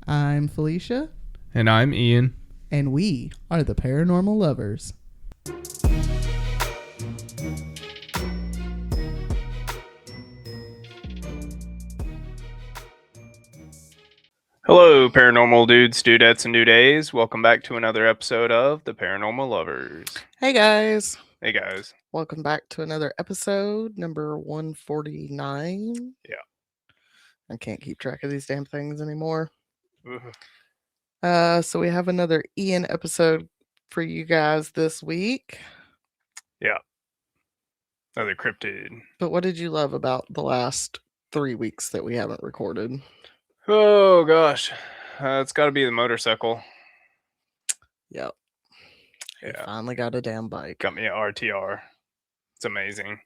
I'm Felicia, And I'm Ian. and we are the Paranormal Lovers. Hello, paranormal dudes, dudettes, and dudays. Welcome back to another episode of the Paranormal Lovers. Hey guys, Hey guys. welcome back to another episode, number 149. Yeah. I can't keep track of these damn things anymore. Ugh. So we have another Ian episode for you guys this week. Yeah. Another cryptid. But what did you love about the last 3 weeks that we haven't recorded? Oh gosh. It's got to be the motorcycle. Yep. He Yeah. finally got a damn bike. Got me an RTR. It's amazing.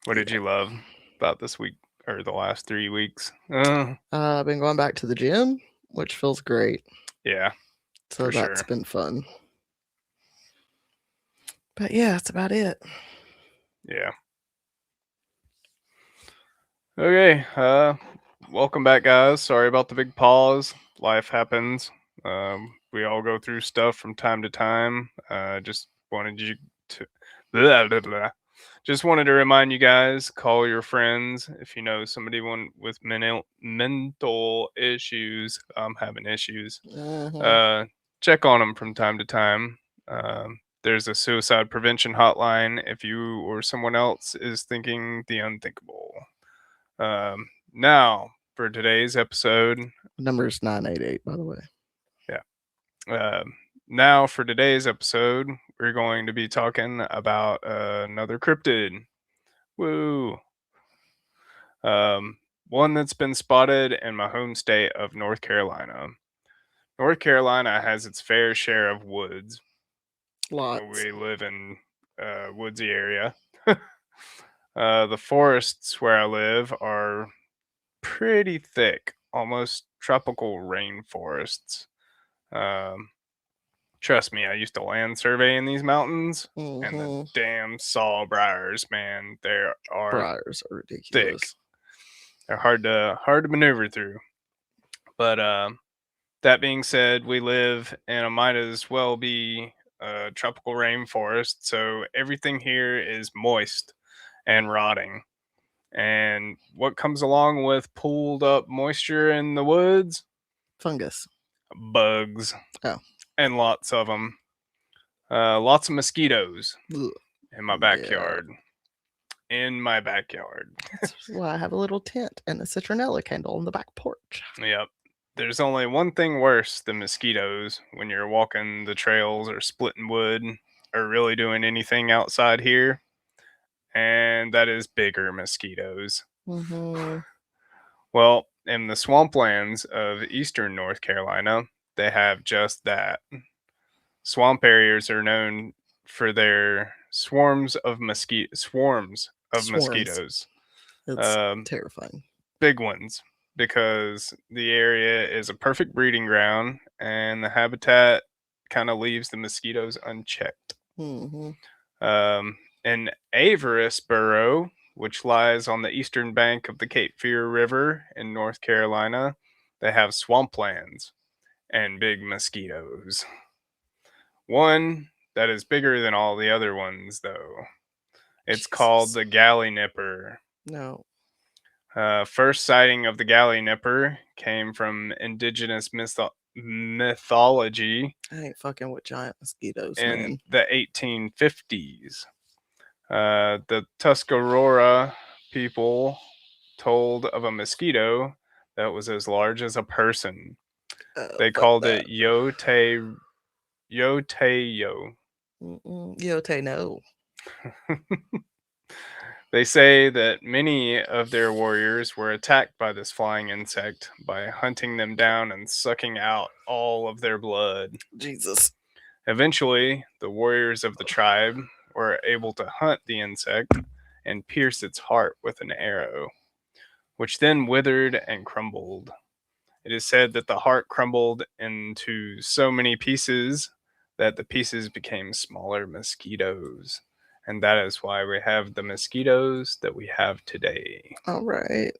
What did you love about this week or the last 3 weeks? I've been going back to the gym, which feels great. Yeah. So for that's sure. been fun. But yeah, that's about it. Yeah. Okay. Welcome back, guys. Sorry about the big pause. Life happens. We all go through stuff from time to time. Just wanted you to just wanted to remind you guys, call your friends if you know somebody with mental issues, having issues. Check on them from time to time. There's a suicide prevention hotline if you or someone else is thinking the unthinkable. Now for today's episode. Number's 988, by the way. Yeah. Now for today's episode, we're going to be talking about another cryptid. Woo! One that's been spotted in my home state of North Carolina. North Carolina has its fair share of woods. Lots. We live in a woodsy area. The forests where I live are pretty thick, almost tropical rainforests. Trust me, I used to land survey in these mountains, and the damn sawbriars, man, they are Briars are ridiculous. thick. They're hard to maneuver through. But that being said, we live in a might as well be a tropical rainforest, so everything here is moist and rotting. And what comes along with pooled up moisture in the woods? Fungus. Bugs. Oh. And lots of them. Lots of mosquitoes. Ugh. In my backyard. Yeah. In my backyard. That's why I have a little tent and a citronella candle on the back porch. Yep. There's only one thing worse than mosquitoes when you're walking the trails or splitting wood or really doing anything outside here. And that is bigger mosquitoes. Well, in the swamplands of eastern North Carolina, they have just that. Swamp areas are known for their swarms of mosquitoes. It's terrifying. Big ones, because the area is a perfect breeding ground and the habitat kind of leaves the mosquitoes unchecked. In Averysboro, which lies on the eastern bank of the Cape Fear River in North Carolina, they have swamplands and big mosquitoes. One that is bigger than all the other ones, though. It's called the Gallinipper. No. First sighting of the Gallinipper came from indigenous mythology. I ain't fucking with giant mosquitoes, in man. the 1850s. The Tuscarora people told of a mosquito that was as large as a person. They called it Yote Yo. Yote no. They say that many of their warriors were attacked by this flying insect by hunting them down and sucking out all of their blood. Jesus. Eventually, the warriors of the tribe were able to hunt the insect and pierce its heart with an arrow, which then withered and crumbled. It is said that the heart crumbled into so many pieces that the pieces became smaller mosquitoes. And that is why we have the mosquitoes that we have today. All right.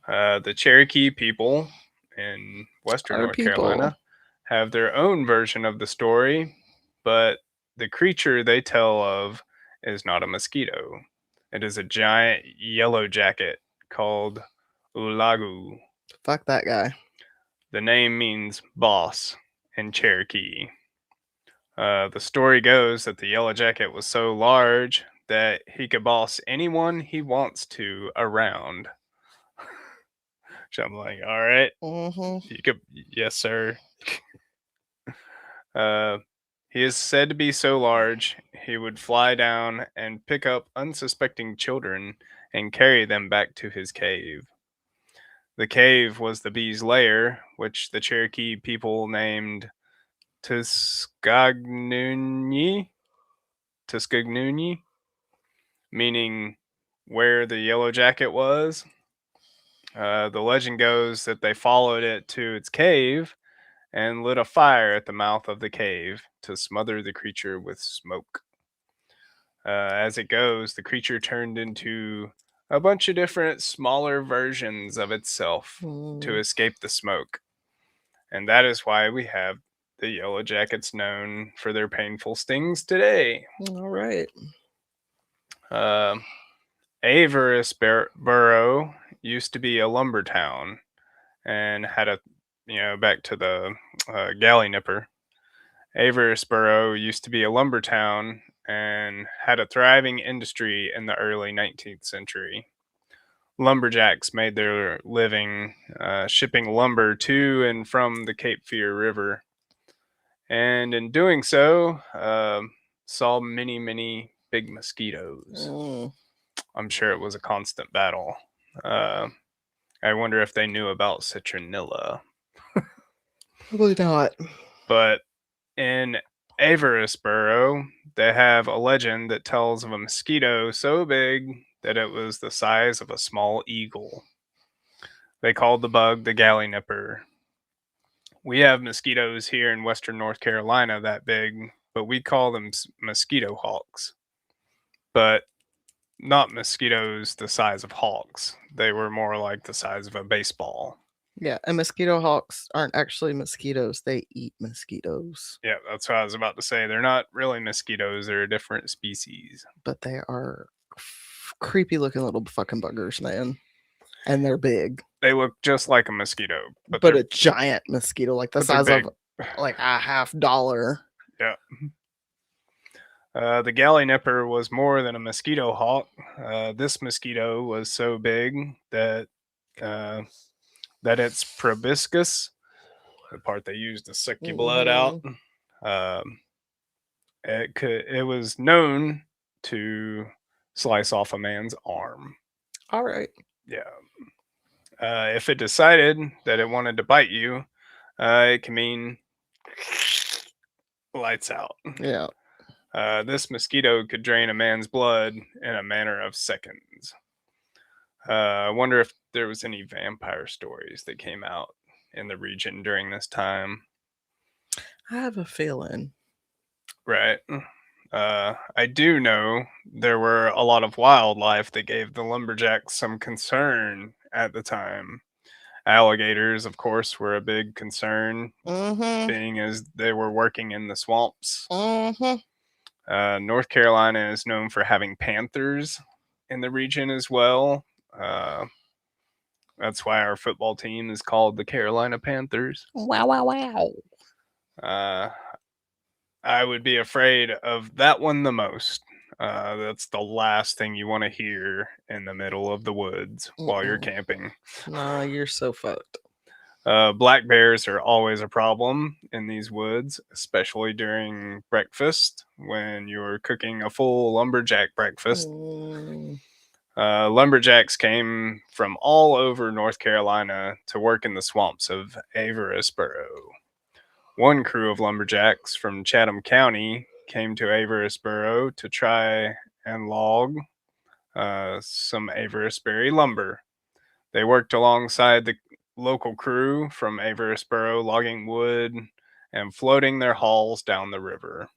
The Cherokee people in western Our North people. Carolina have their own version of the story, but the creature they tell of is not a mosquito. It is a giant yellow jacket called Ulagu. Fuck that guy. The name means boss in Cherokee. The story goes that the yellow jacket was so large that he could boss anyone he wants to around. So I'm like, all right, Mm-hmm. you could, yes, sir. Uh, he is said to be so large he would fly down and pick up unsuspecting children and carry them back to his cave. The cave was the bee's lair, which the Cherokee people named Tuskagnoony, Tuskagnoony, meaning where the yellow jacket was. The legend goes that they followed it to its cave and lit a fire at the mouth of the cave to smother the creature with smoke. As it goes, the creature turned into a bunch of different smaller versions of itself to Mm. escape the smoke. And that is why we have the yellow jackets known for their painful stings today. All right. Uh, Borough used to be a lumber town and had a, back to the Gallinipper. Averisboro used to be a lumber town and had a thriving industry in the early 19th century. Lumberjacks made their living shipping lumber to and from the Cape Fear River, and in doing so, saw many, many big mosquitoes. Mm. I'm sure it was a constant battle. Uh, I wonder if they knew about citronella. Probably not. But in Averisboro, they have a legend that tells of a mosquito so big that it was the size of a small eagle. They called the bug the Gallinipper. We have mosquitoes here in western North Carolina that big, but we call them mosquito hawks. But not mosquitoes the size of hawks. They were more like the size of a baseball. Yeah, and mosquito hawks aren't actually mosquitoes. They eat mosquitoes, Yeah, that's what I was about to say. They're not really mosquitoes, they're a different species. but they are creepy looking little fucking buggers, man. And they're big, They look just like a mosquito, but but a giant mosquito, like the they're size of big. like a $50. Yeah. The Gallinipper was more than a mosquito hawk. This mosquito was so big that uh, its proboscis, the part they used to suck your blood out, Mm-hmm. um, it was known to slice off a man's arm. All right. Yeah. If it decided that it wanted to bite you, it can mean lights out. Yeah. This mosquito could drain a man's blood in a matter of seconds. I wonder if there was any vampire stories that came out in the region during this time. I have a feeling. Right. I do know there were a lot of wildlife that gave the lumberjacks some concern at the time. Alligators, of course, were a big concern, Mm-hmm. being as they were working in the swamps. Mm-hmm. North Carolina is known for having panthers in the region as well. Uh, that's why our football team is called the Carolina Panthers. Wow, wow, wow. Uh, I would be afraid of that one the most. That's the last thing you want to hear in the middle of the woods while you're Mm-mm. camping. Nah, you're so fucked. Black bears are always a problem in these woods, especially during breakfast when you're cooking a full lumberjack breakfast. Mm. Lumberjacks came from all over North Carolina to work in the swamps of Averisboro. One crew of lumberjacks from Chatham County came to Averisboro to try and log some Averisberry lumber. They worked alongside the local crew from Averisboro, logging wood and floating their hauls down the river.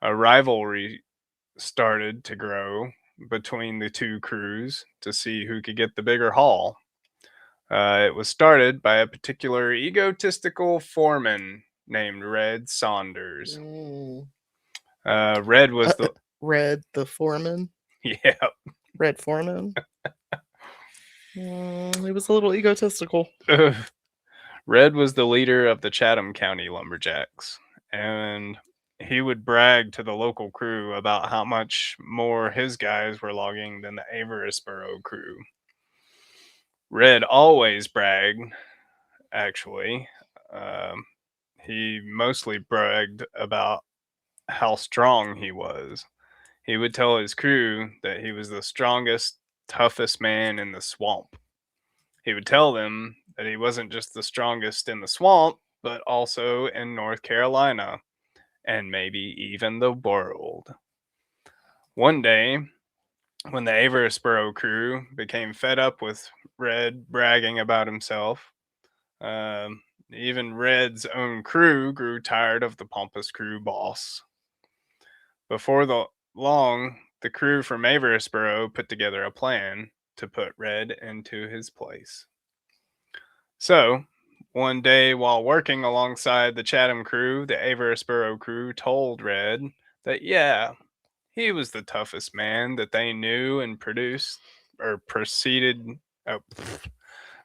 A rivalry started to grow between the two crews to see who could get the bigger haul. It was started by a particular egotistical foreman named Red Saunders. Mm. Red was the Red the foreman. yeah. Red foreman. He was a little egotistical. Red was the leader of the Chatham County Lumberjacks, and he would brag to the local crew about how much more his guys were logging than the Averysboro crew. Red always bragged, actually. Um, he mostly bragged about how strong he was. He would tell his crew that he was the strongest, toughest man in the swamp. He would tell them that he wasn't just the strongest in the swamp, but also in North Carolina and maybe even the world. One day, when the Averysboro crew became fed up with Red bragging about himself, um, even Red's own crew grew tired of the pompous crew boss. Before long, the crew from Averysboro put together a plan to put Red into his place. So, one day while working alongside the Chatham crew, the Averysboro crew told Red that, yeah, he was the toughest man that they knew and oh,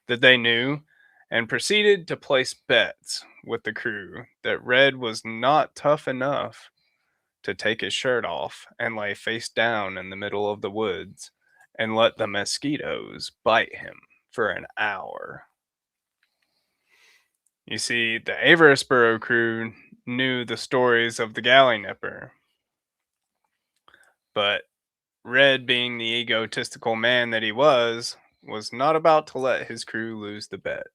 that they knew and proceeded to place bets with the crew that Red was not tough enough to take his shirt off and lay face down in the middle of the woods and let the mosquitos bite him for an hour. You see, the Averysboro crew knew the stories of the Gallinipper, but Red, being the egotistical man that he was not about to let his crew lose the bet.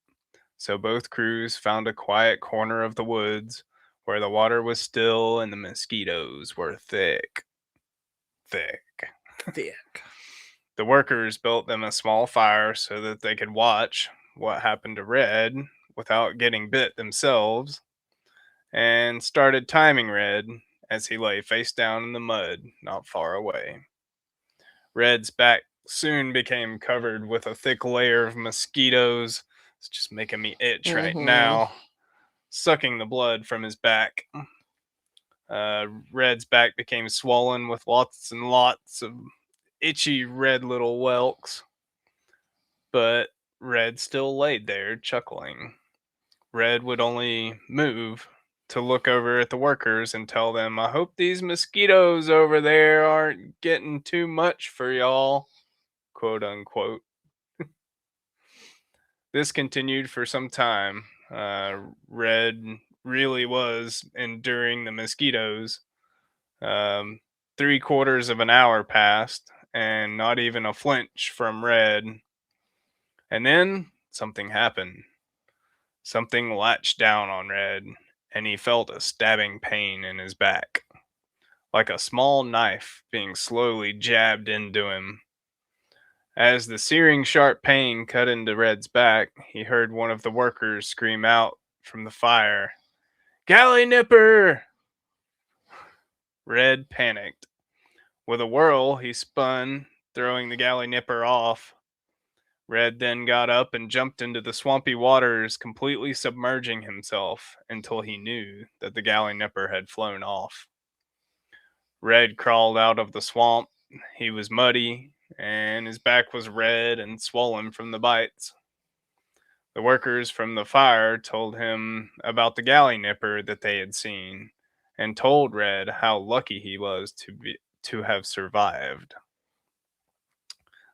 So both crews found a quiet corner of the woods where the water was still and the mosquitoes were thick. Thick. Thick. The workers built them a small fire so that they could watch what happened to Red without getting bit themselves, and started timing Red as he lay face down in the mud not far away. Red's back soon became covered with a thick layer of mosquitoes. It's just making me itch right Mm-hmm. now, sucking the blood from his back. Red's back became swollen with lots and lots of itchy red little whelks, but Red still laid there chuckling. Red would only move to look over at the workers and tell them, I hope these mosquitoes over there aren't getting too much for y'all, quote unquote. This continued for some time. Red really was enduring the mosquitoes. Um, 3/4 of an hour passed, and not even a flinch from Red. And then something happened. Something latched down on Red, and he felt a stabbing pain in his back, like a small knife being slowly jabbed into him. As the searing sharp pain cut into Red's back, he heard one of the workers scream out from the fire, Gallinipper! Red panicked. With a whirl, he spun, throwing the Gallinipper off. Red then got up and jumped into the swampy waters, completely submerging himself until he knew that the Gallinipper had flown off. Red crawled out of the swamp. He was muddy, and his back was red and swollen from the bites. The workers from the fire told him about the Gallinipper that they had seen, and told Red how lucky he was to have survived.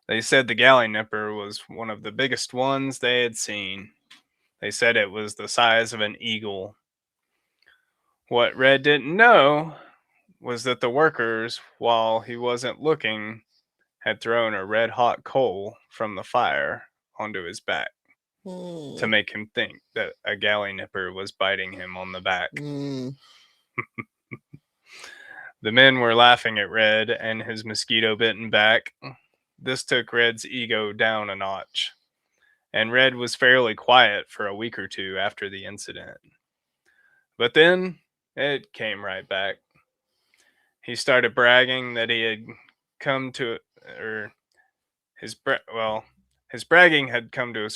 They said the Gallinipper was one of the biggest ones they had seen. They said it was the size of an eagle. What Red didn't know was that the workers, while he wasn't looking, had thrown a red hot coal from the fire onto his back to Mm. make him think that a Gallinipper was biting him on the back. Mm. The men were laughing at Red and his mosquito bitten back. This took Red's ego down a notch, and Red was fairly quiet for a week or two after the incident. But then it came right back. He started bragging that he had come to, or well, His bragging had come to a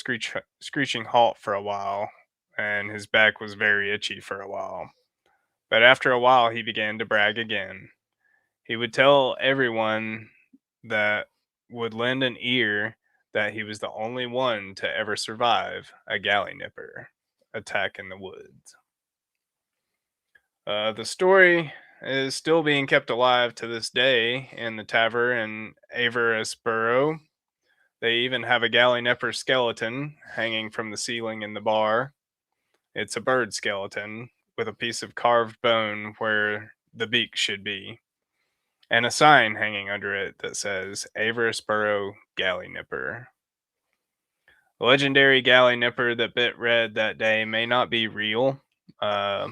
screeching halt for a while, and his back was very itchy for a while. But after a while, he began to brag again. He would tell everyone that would lend an ear that he was the only one to ever survive a Gallinipper attack in the woods. The story is still being kept alive to this day in the tavern in Averisborough. They even have a Gallinipper skeleton hanging from the ceiling in the bar. It's a bird skeleton with a piece of carved bone where the beak should be, and a sign hanging under it that says Averisborough Gallinipper. The legendary Gallinipper that bit Red that day may not be real, uh,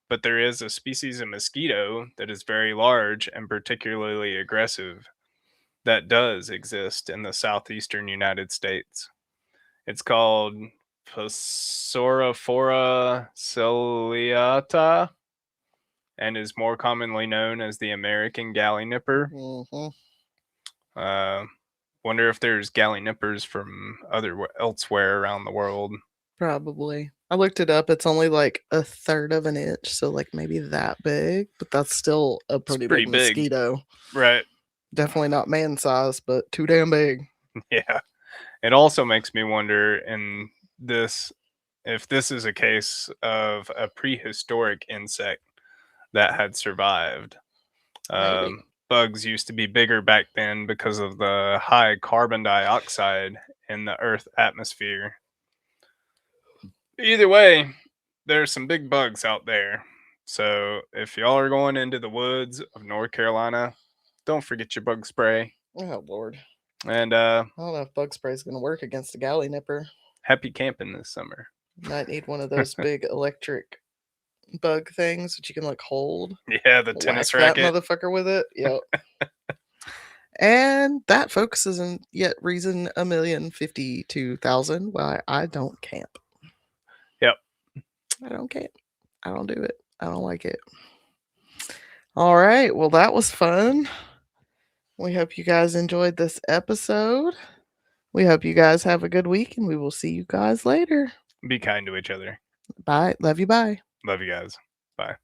but there is a species of mosquito that is very large and particularly aggressive that does exist in the southeastern United States. It's called Phasorophora ciliata and is more commonly known as the American Gallinipper. Mm-hmm. Wonder if there's Gallinippers from elsewhere around the world. Probably. I looked it up. It's only like a third of an inch, so like maybe that big, but that's still a pretty pretty big big. mosquito. Right. Definitely not man size, but too damn big. Yeah. It also makes me wonder if this is a case of a prehistoric insect that had survived. Maybe. Bugs used to be bigger back then because of the high carbon dioxide in the Earth atmosphere. Either way, there's some big bugs out there. So if y'all are going into the woods of North Carolina, don't forget your bug spray. Oh Lord. And I don't know if bug spray is gonna work against a Gallinipper. happy camping this summer. Might need one of those big electric bug things that you can like hold. Yeah, the tennis Whack racket. that motherfucker with it. Yep. And that, folks, isn't yet reason 1,052,000 why I don't camp. Yep. I don't camp. I don't do it. I don't like it. All right. Well, that was fun. We hope you guys enjoyed this episode. We hope you guys have a good week, and we will see you guys later. Be kind to each other. Bye. Love you. Bye. Love you guys. Bye.